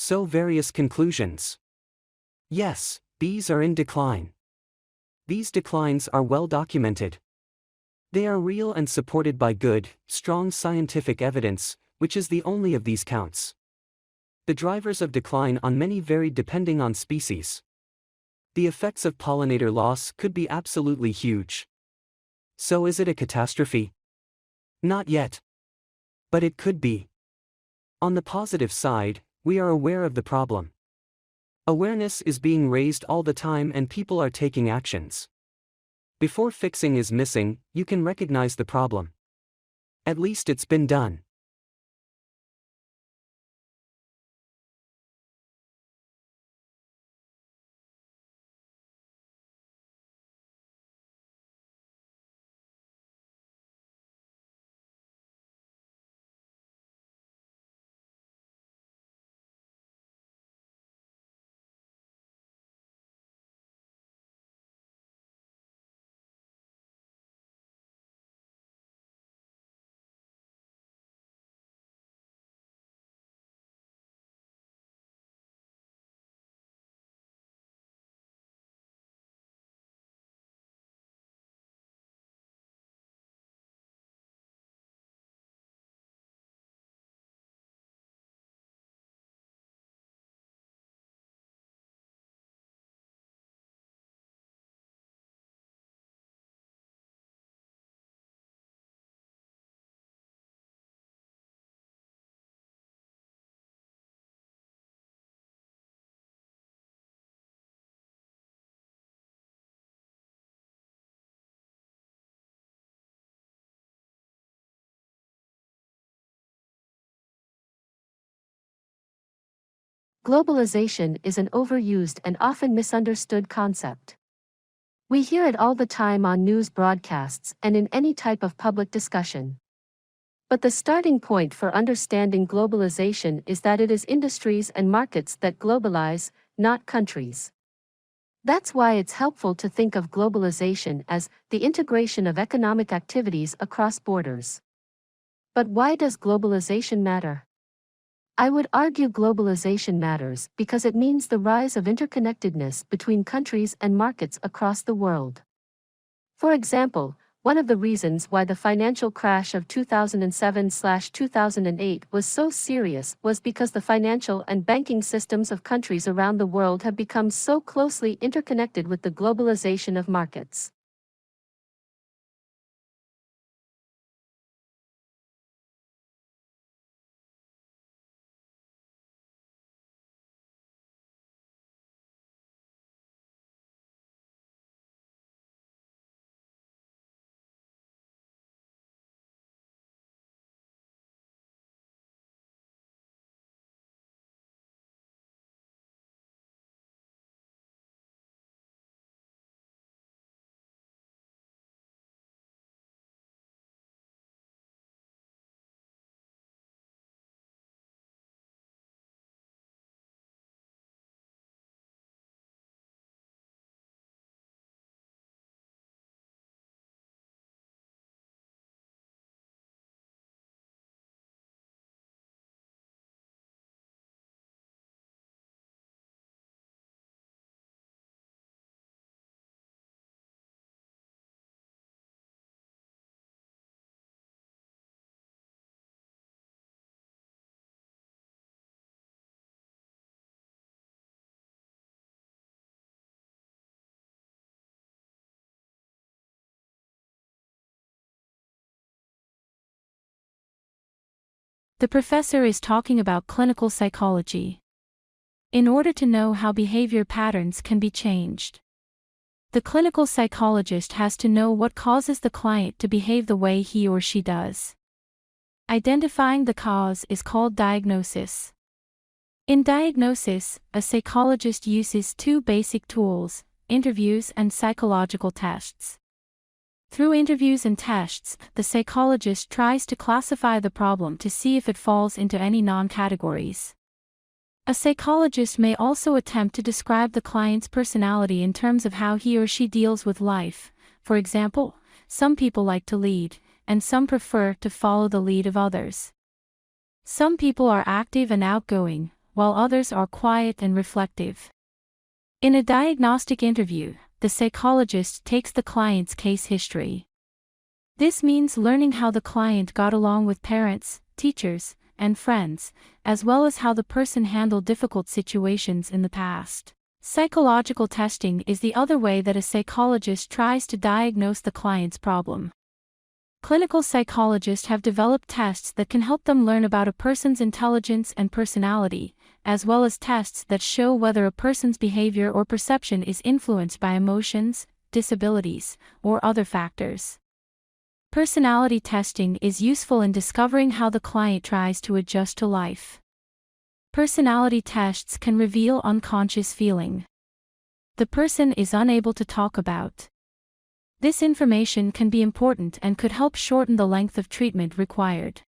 So various conclusions. Yes, bees are in decline. These declines are well documented. They are real and supported by good, strong scientific evidence, which is the only of these counts. The drivers of decline on many vary depending on species. The effects of pollinator loss could be absolutely huge. So is it a catastrophe? Not yet. But it could be. On the positive side, we are aware of the problem. Awareness is being raised all the time and people are taking actions. Before fixing is missing, you can recognize the problem. At least it's been done. Globalization is an overused and often misunderstood concept. We hear it all the time on news broadcasts and in any type of public discussion. But the starting point for understanding globalization is that it is industries and markets that globalize, not countries. That's why it's helpful to think of globalization as the integration of economic activities across borders. But why does globalization matter? I would argue globalization matters because it means the rise of interconnectedness between countries and markets across the world. For example, one of the reasons why the financial crash of 2007/2008 was so serious was because the financial and banking systems of countries around the world have become so closely interconnected with the globalization of markets. The professor is talking about clinical psychology. In order to know how behavior patterns can be changed, the clinical psychologist has to know what causes the client to behave the way he or she does. Identifying the cause is called diagnosis. In diagnosis, a psychologist uses two basic tools: interviews and psychological tests. Through interviews and tests, the psychologist tries to classify the problem to see if it falls into any non-categories. A psychologist may also attempt to describe the client's personality in terms of how he or she deals with life. For example, some people like to lead, and some prefer to follow the lead of others. Some people are active and outgoing, while others are quiet and reflective. In a diagnostic interview, the psychologist takes the client's case history. This means learning how the client got along with parents, teachers, and friends, as well as how the person handled difficult situations in the past. Psychological testing is the other way that a psychologist tries to diagnose the client's problem. Clinical psychologists have developed tests that can help them learn about a person's intelligence and personality, as well as tests that show whether a person's behavior or perception is influenced by emotions, disabilities, or other factors. Personality testing is useful in discovering how the client tries to adjust to life. Personality tests can reveal unconscious feeling the person is unable to talk about. This information can be important and could help shorten the length of treatment required.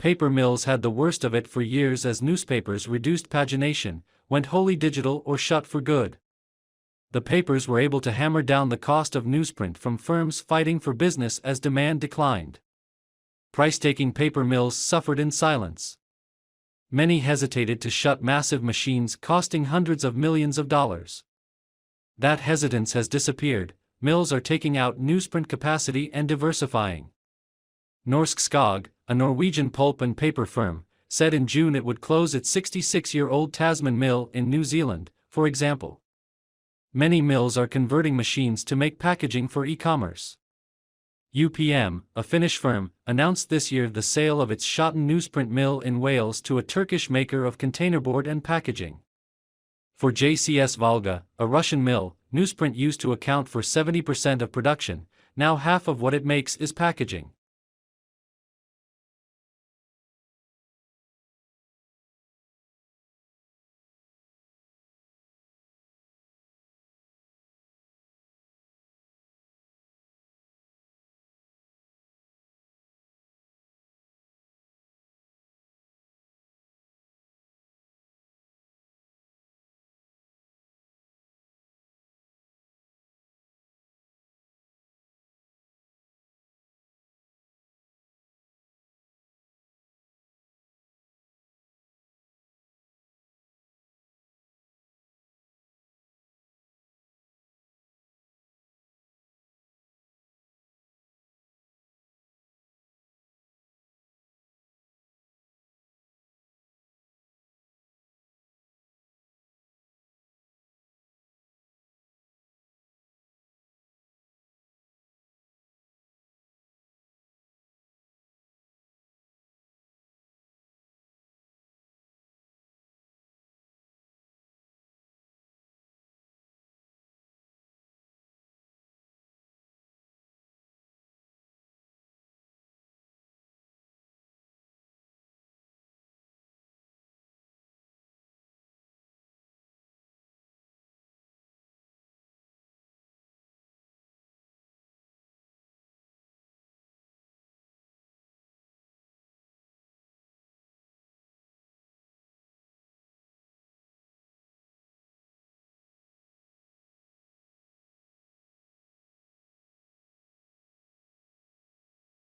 Paper mills had the worst of it for years as newspapers reduced pagination, went wholly digital or shut for good. The papers were able to hammer down the cost of newsprint from firms fighting for business as demand declined. Price-taking paper mills suffered in silence. Many hesitated to shut massive machines costing hundreds of millions of dollars. That hesitance has disappeared. Mills are taking out newsprint capacity and diversifying. Norsk Skog, a Norwegian pulp and paper firm, said in June it would close its 66-year-old Tasman mill in New Zealand, for example. Many mills are converting machines to make packaging for e-commerce. UPM, a Finnish firm, announced this year the sale of its Shotton newsprint mill in Wales to a Turkish maker of containerboard and packaging. For JCS Volga, a Russian mill, newsprint used to account for 70% of production. Now half of what it makes is packaging.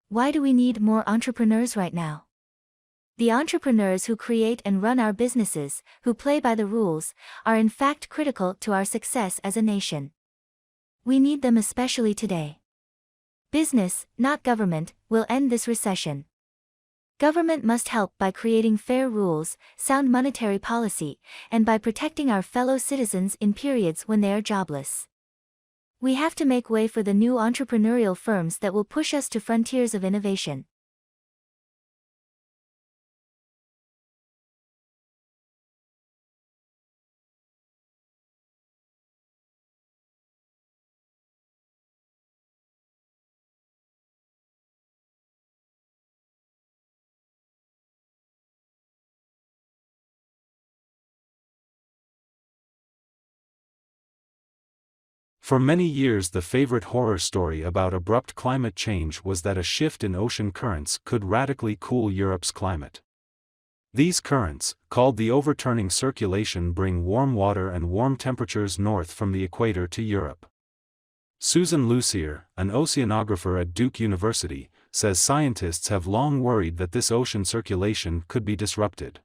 Why do we need more entrepreneurs right now? The entrepreneurs who create and run our businesses, who play by the rules, are in fact critical to our success as a nation. We need them especially today. Business, not government, will end this recession. Government must help by creating fair rules, sound monetary policy, and by protecting our fellow citizens in periods when they are jobless. We have to make way for the new entrepreneurial firms that will push us to frontiers of innovation. For many years the favorite horror story about abrupt climate change was that a shift in ocean currents could radically cool Europe's climate. These currents, called the overturning circulation, bring warm water and warm temperatures north from the equator to Europe. Susan Lucier, an oceanographer at Duke University, says scientists have long worried that this ocean circulation could be disrupted.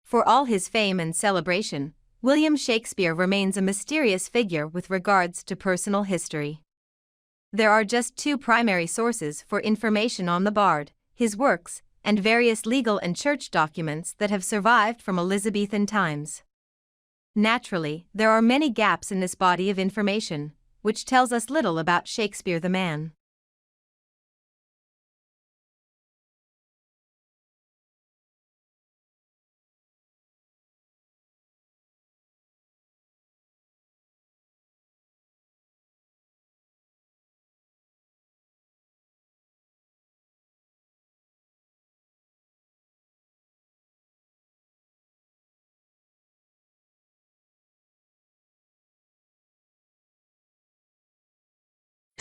For all his fame and celebration, William Shakespeare remains a mysterious figure with regards to personal history. There are just two primary sources for information on the bard: his works, and various legal and church documents that have survived from Elizabethan times. Naturally, there are many gaps in this body of information, which tells us little about Shakespeare the man.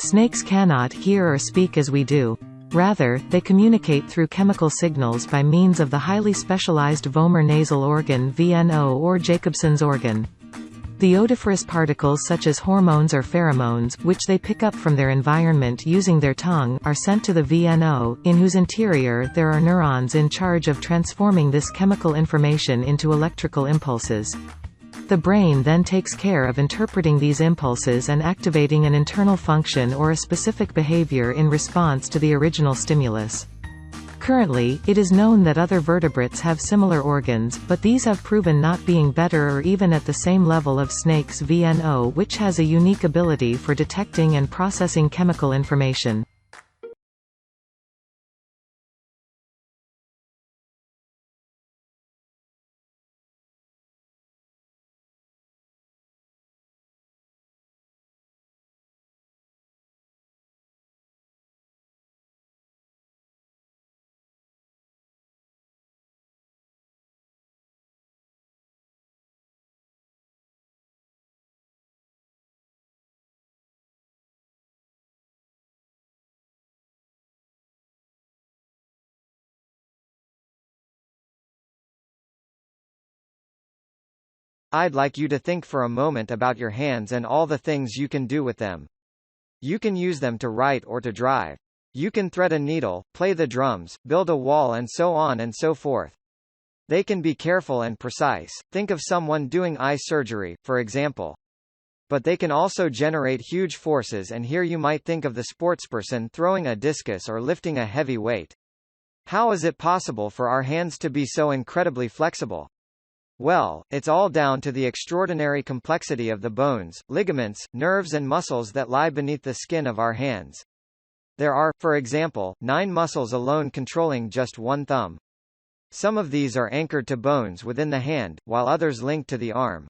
Snakes cannot hear or speak as we do. Rather, they communicate through chemical signals by means of the highly specialized vomer nasal organ (VNO) or Jacobson's organ. The odoriferous particles such as hormones or pheromones, which they pick up from their environment using their tongue, are sent to the VNO, in whose interior there are neurons in charge of transforming this chemical information into electrical impulses. The brain then takes care of interpreting these impulses and activating an internal function or a specific behavior in response to the original stimulus. Currently, it is known that other vertebrates have similar organs, but these have proven not being better or even at the same level of snakes' VNO, which has a unique ability for detecting and processing chemical information. I'd like you to think for a moment about your hands and all the things you can do with them. You can use them to write or to drive. You can thread a needle, play the drums, build a wall, and so on and so forth. They can be careful and precise. Think of someone doing eye surgery, for example. But they can also generate huge forces, and here you might think of the sportsperson throwing a discus or lifting a heavy weight. How is it possible for our hands to be so incredibly flexible? Well, it's all down to the extraordinary complexity of the bones, ligaments, nerves and muscles that lie beneath the skin of our hands. There are, for example, 9 muscles alone controlling just one thumb. Some of these are anchored to bones within the hand, while others link to the arm.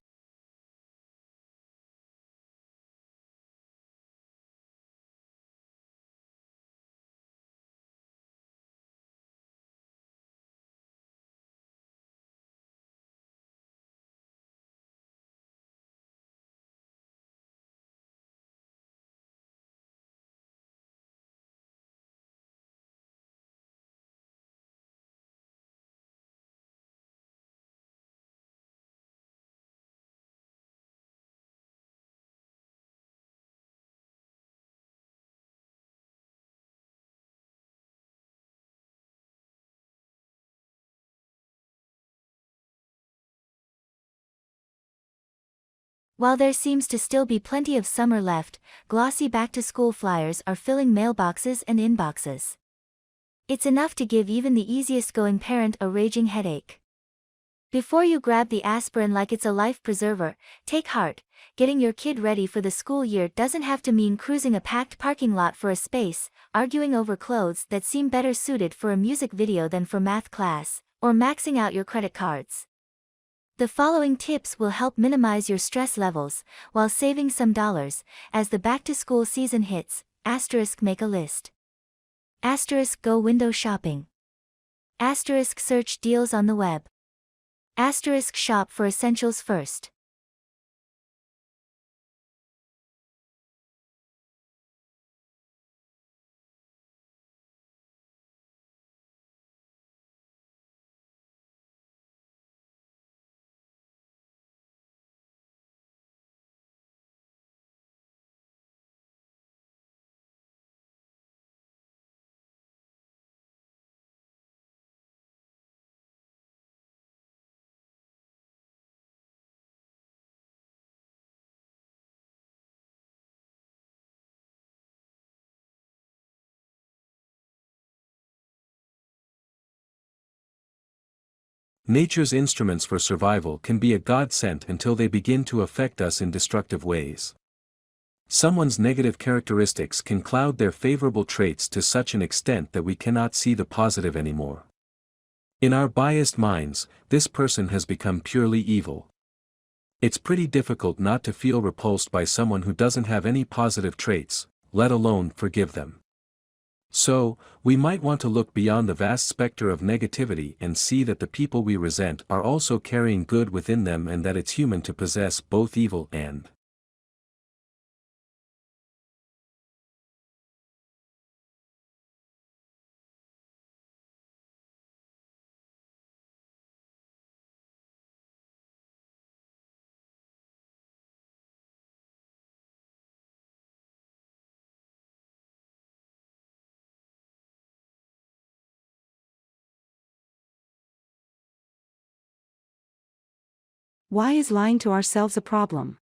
While there seems to still be plenty of summer left, glossy back-to-school flyers are filling mailboxes and inboxes. It's enough to give even the easiest-going parent a raging headache. Before you grab the aspirin like it's a life preserver, take heart. Getting your kid ready for the school year doesn't have to mean cruising a packed parking lot for a space, arguing over clothes that seem better suited for a music video than for math class, or maxing out your credit cards. The following tips will help minimize your stress levels, while saving some dollars, as the back-to-school season hits. Make a list. Go window shopping. Search deals on the web. Shop for essentials first. Nature's instruments for survival can be a godsend until they begin to affect us in destructive ways. Someone's negative characteristics can cloud their favorable traits to such an extent that we cannot see the positive anymore. In our biased minds, this person has become purely evil. It's pretty difficult not to feel repulsed by someone who doesn't have any positive traits, let alone forgive them. So, we might want to look beyond the vast specter of negativity and see that the people we resent are also carrying good within them and that it's human to possess both evil and Why is lying to ourselves a problem?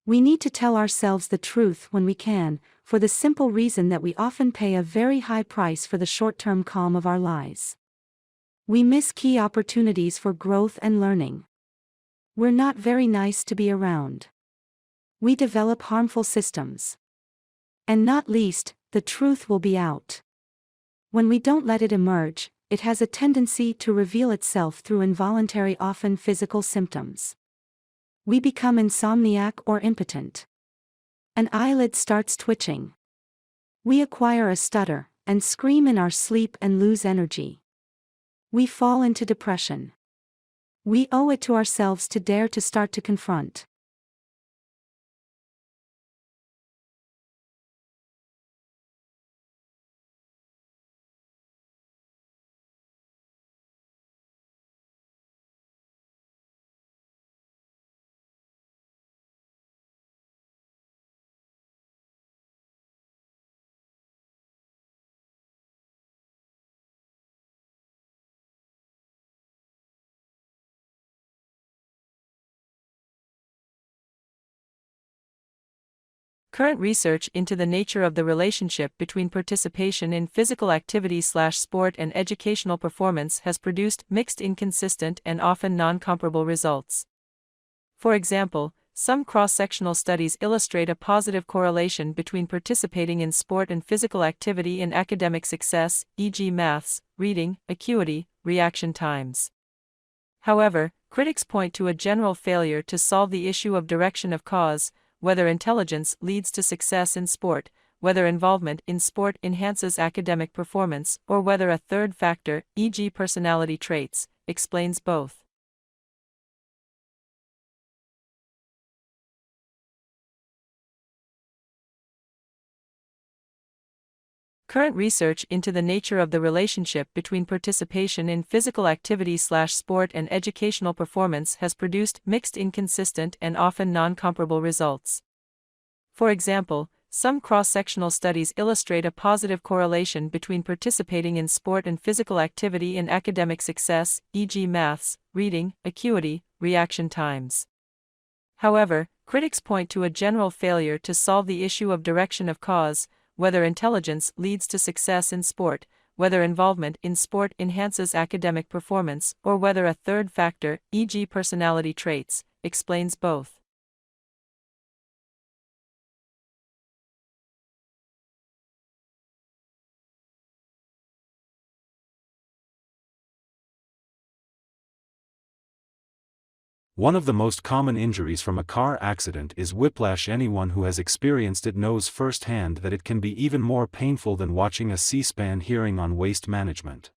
We need to tell ourselves the truth when we can, for the simple reason that we often pay a very high price for the short-term calm of our lies. We miss key opportunities for growth and learning. We're not very nice to be around. We develop harmful systems. And not least, the truth will be out. When we don't let it emerge, it has a tendency to reveal itself through involuntary, often physical symptoms. We become insomniac or impotent. An eyelid starts twitching. We acquire a stutter, and scream in our sleep and lose energy. We fall into depression. We owe it to ourselves to dare to start to confront. Current research into the nature of the relationship between participation in physical activity/sport and educational performance has produced mixed, inconsistent, and often non-comparable results. For example, some cross-sectional studies illustrate a positive correlation between participating in sport and physical activity in academic success, e.g. maths, reading, acuity, reaction times. However, critics point to a general failure to solve the issue of direction of cause, whether intelligence leads to success in sport, whether involvement in sport enhances academic performance, or whether a third factor, e.g. personality traits, explains both. Current research into the nature of the relationship between participation in physical activity/sport and educational performance has produced mixed, inconsistent, and often non-comparable results. For example, some cross-sectional studies illustrate a positive correlation between participating in sport and physical activity in academic success, e.g. maths, reading, acuity, reaction times. However, Critics point to a general failure to solve the issue of direction of cause, whether intelligence leads to success in sport, whether involvement in sport enhances academic performance, or whether a third factor, e.g. personality traits, explains both. One of the most common injuries from a car accident is whiplash. Anyone who has experienced it knows firsthand that it can be even more painful than watching a C-SPAN hearing on waste management.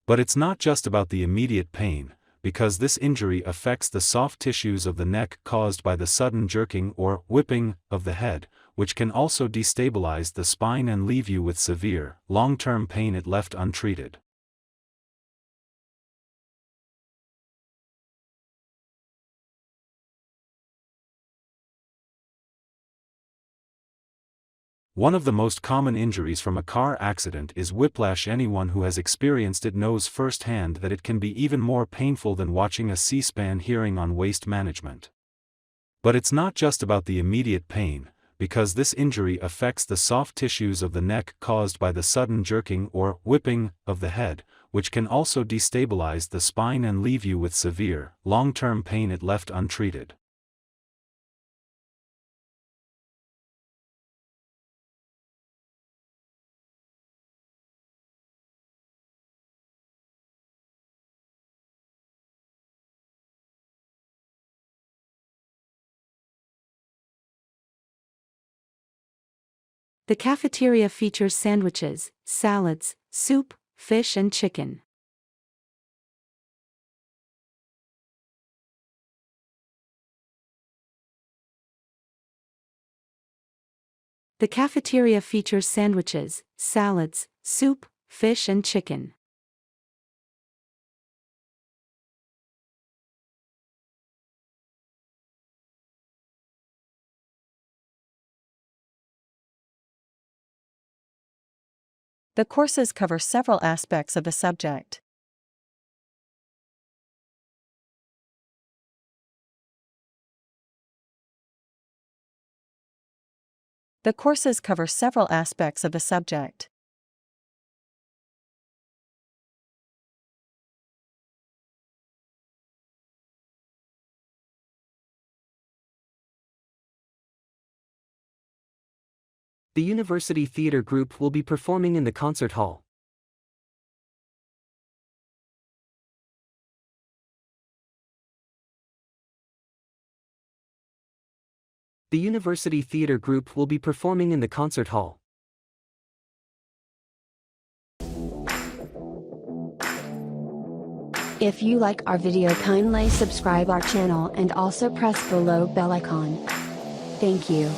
But it's not just about the immediate pain, because this injury affects the soft tissues of the neck caused by the sudden jerking or whipping of the head, which can also destabilize the spine and leave you with severe, long-term pain if left untreated. One of the most common injuries from a car accident is whiplash. Anyone who has experienced it knows firsthand that it can be even more painful than watching a C-SPAN hearing on waste management. But it's not just about the immediate pain, because this injury affects the soft tissues of the neck caused by the sudden jerking or whipping of the head, which can also destabilize the spine and leave you with severe, long-term pain if left untreated. The cafeteria features sandwiches, salads, soup, fish and chicken. The cafeteria features sandwiches, salads, soup, fish and chicken. The courses cover several aspects of the subject. The courses cover several aspects of the subject. The University Theatre Group will be performing in the concert hall. The University Theatre Group will be performing in the concert hall. If you like our video, kindly subscribe our channel and also press below bell icon. Thank you.